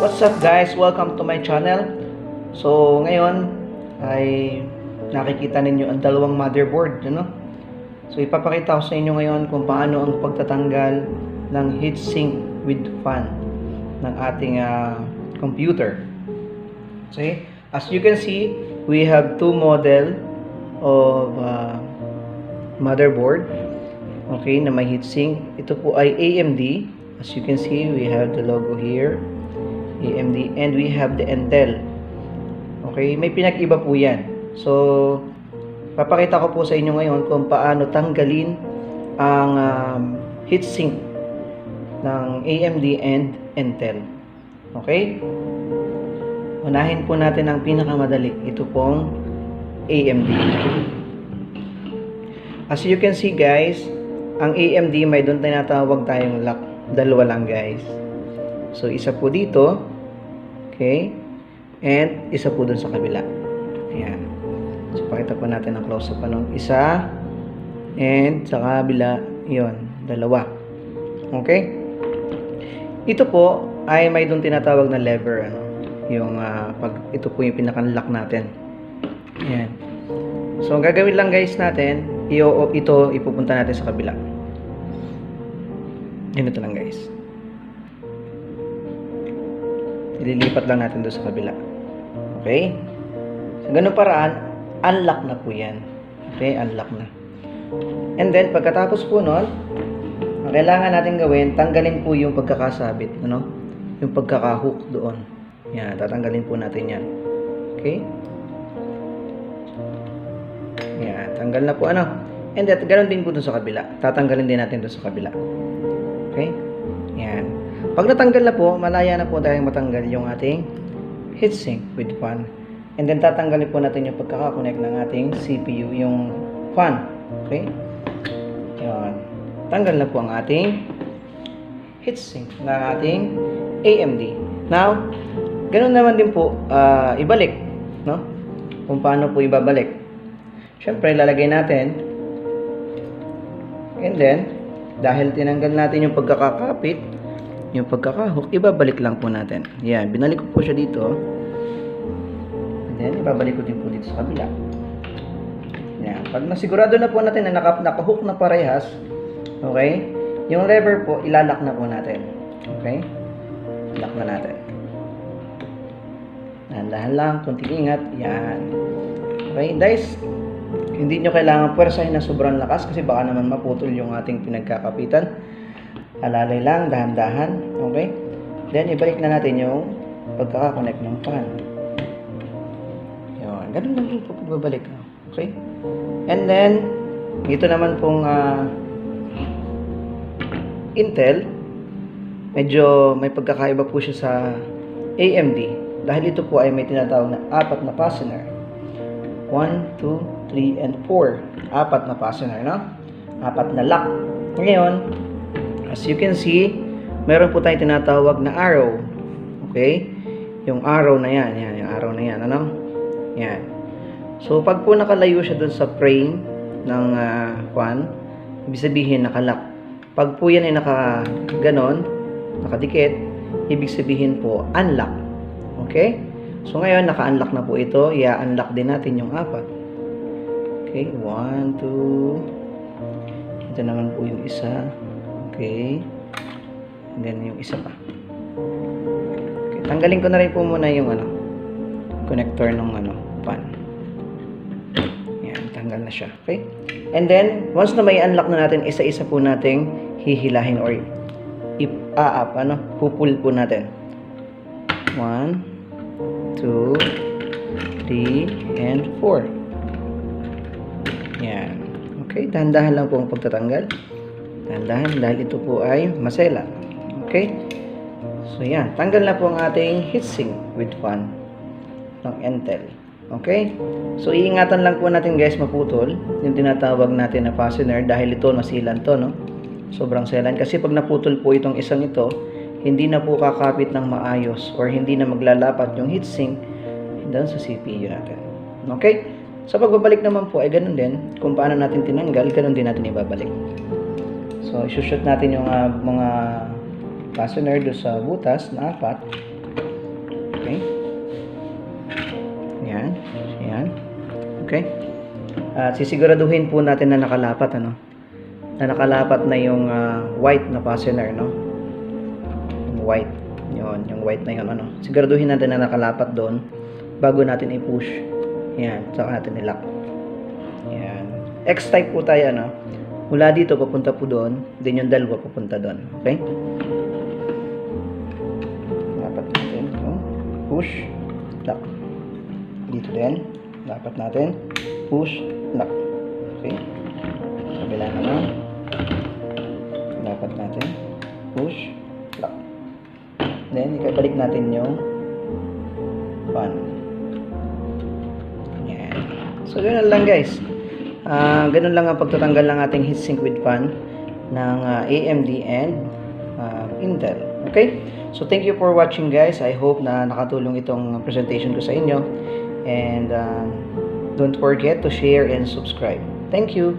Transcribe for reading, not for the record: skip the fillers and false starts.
What's up guys? Welcome to my channel. So ngayon ay nakikita ninyo ang dalawang motherboard, ano? So ipapakita ko sa inyo ngayon kung paano ang pagtatanggal ng heatsink with fan ng ating computer. Okay? As you can see, we have two model of motherboard. Okay, na may heatsink. Ito po ay AMD. As you can see, we have the logo here. AMD, and we have the Intel. Okay, may pinag-iba po yan. So, papakita ko po sa inyo ngayon kung paano tanggalin ang heatsink ng AMD and Intel. Okay? Unahin po natin ang pinakamadali. Ito pong AMD. As you can see guys, ang AMD may doon tinatawag tayong lock. Dalawa lang guys. So, isa po dito. Okay? And isa po dun sa kabila. Ayan. So, pakita po natin ang close-up pa nung isa. And sa kabila, yun, dalawa. Okay? Ito po ay may doon tinatawag na lever. Ano? Yung, ito po yung pinaka-lock natin. Ayan. So, ang gagawin lang guys natin, ito ipupunta natin sa kabila. Ganito lang guys. Ililipat lang natin doon sa kabila. Okay? Sa ganung paraan, unlock na po yan. Okay? Unlock na. And then, pagkatapos po nun, ang kailangan natin gawin, tanggalin po yung pagkakasabit. Ano? Yung pagkakahook doon. Yan. Tatanggalin po natin yan. Okay? Yan. Tanggal na po. Ano? And then, ganoon din po doon sa kabila. Tatanggalin din natin doon sa kabila. Okay? Yan. Pag natanggal na po, malaya na po tayong matanggal yung ating heatsink with fan. And then tatanggalin po natin yung pagkakakonect ng ating CPU, yung fan. Okay? Yan. Tanggal na po ang ating heatsink ng ating AMD. Now, ganoon naman din po ibalik, no? Kung paano po ibabalik. Siyempre, lalagay natin. And then, dahil tinanggal natin yung pagkakakapit, yung pagkakahook, ibabalik lang po natin. Yan, binalik ko po siya dito. And then, ibabalik ko din po dito sa kabila. Yan, pag nasigurado na po natin na nakahook na parehas, okay, yung lever po, ilalak na po natin. Okay? Lock na natin. Dahan-dahan lang, kunting ingat. Yan. Okay, guys, hindi nyo kailangan puwersahin na sobrang lakas kasi baka naman maputol yung ating pinagkakapitan. Alalay lang, dahan-dahan. Okay? Then, ibalik na natin yung pagkakakonect ng fan. Yun. Ganun lang yung pagbabalik. Okay? And then, ito naman pong Intel. Medyo may pagkakaiba po siya sa AMD. Dahil ito po ay may tinatawag na 4 na fastener. 1, 2, 3, and 4. 4 na fastener, no? 4 na lock. Ngayon, as you can see, meron po tayong tinatawag na arrow. Okay? Yung arrow na yan. Yan, yung arrow na yan. Ano? Yan. So, pag po nakalayo siya dun sa frame ng fan, ibig sabihin nakalock. Pag po yan ay naka-ganon, nakadikit, ibig sabihin po unlock. Okay? So, ngayon, naka-unlock na po ito. I-unlock din natin yung 4. Okay? 1, 2. Ito naman po yung isa. Okay. And then yung isa pa. Okay. Tanggalin ko na rin po muna yung connector ng fan. Yan, tanggal na siya. Okay? And then, once na may unlock na natin, isa-isa po nating hihilahin or pupul po natin. 1, 2, 3, and 4. Yan. Okay, dahan-dahan lang po ang pagtatanggal. Dahan-dahan dahil ito po ay masela. Okay? So, yan. Tanggal na po ang ating heatsink with fan ng Intel. Okay? So, iingatan lang po natin guys maputol. Yung tinatawag natin na fastener dahil ito masilan to, no? Sobrang selan. Kasi pag naputol po itong isang ito, hindi na po kakapit ng maayos or hindi na maglalapat yung heatsink doon sa CPU natin. Okay? Sa pagbabalik naman po ay ganun din. Kung paano natin tinanggal, ganun din natin ibabalik. So, isushoot natin yung mga fastener doon sa butas na 4. At sisiguraduhin po natin na nakalapat, ano? Na nakalapat na yung white na fastener, no? Yung white. Yung white na yun, ano? Siguraduhin natin na nakalapat doon bago natin i-push. Yan, saka natin i-lock. Yan. X-type po tayo, ano? Mula dito papunta po doon, din yung dalawa papunta doon. Okay? Dapat natin ito. Push, lock. Dito din. Dapat natin push, lock. Okay? Kabila naman. Dapat natin push, lock. Then, ikabalik natin yung fan. Yan. So, ganun lang guys. Ganun lang ang pagtatanggal ng ating heatsink with fan ng AMD and Intel. Okay? So, thank you for watching guys. I hope na nakatulong itong presentation ko sa inyo. And don't forget to share and subscribe. Thank you.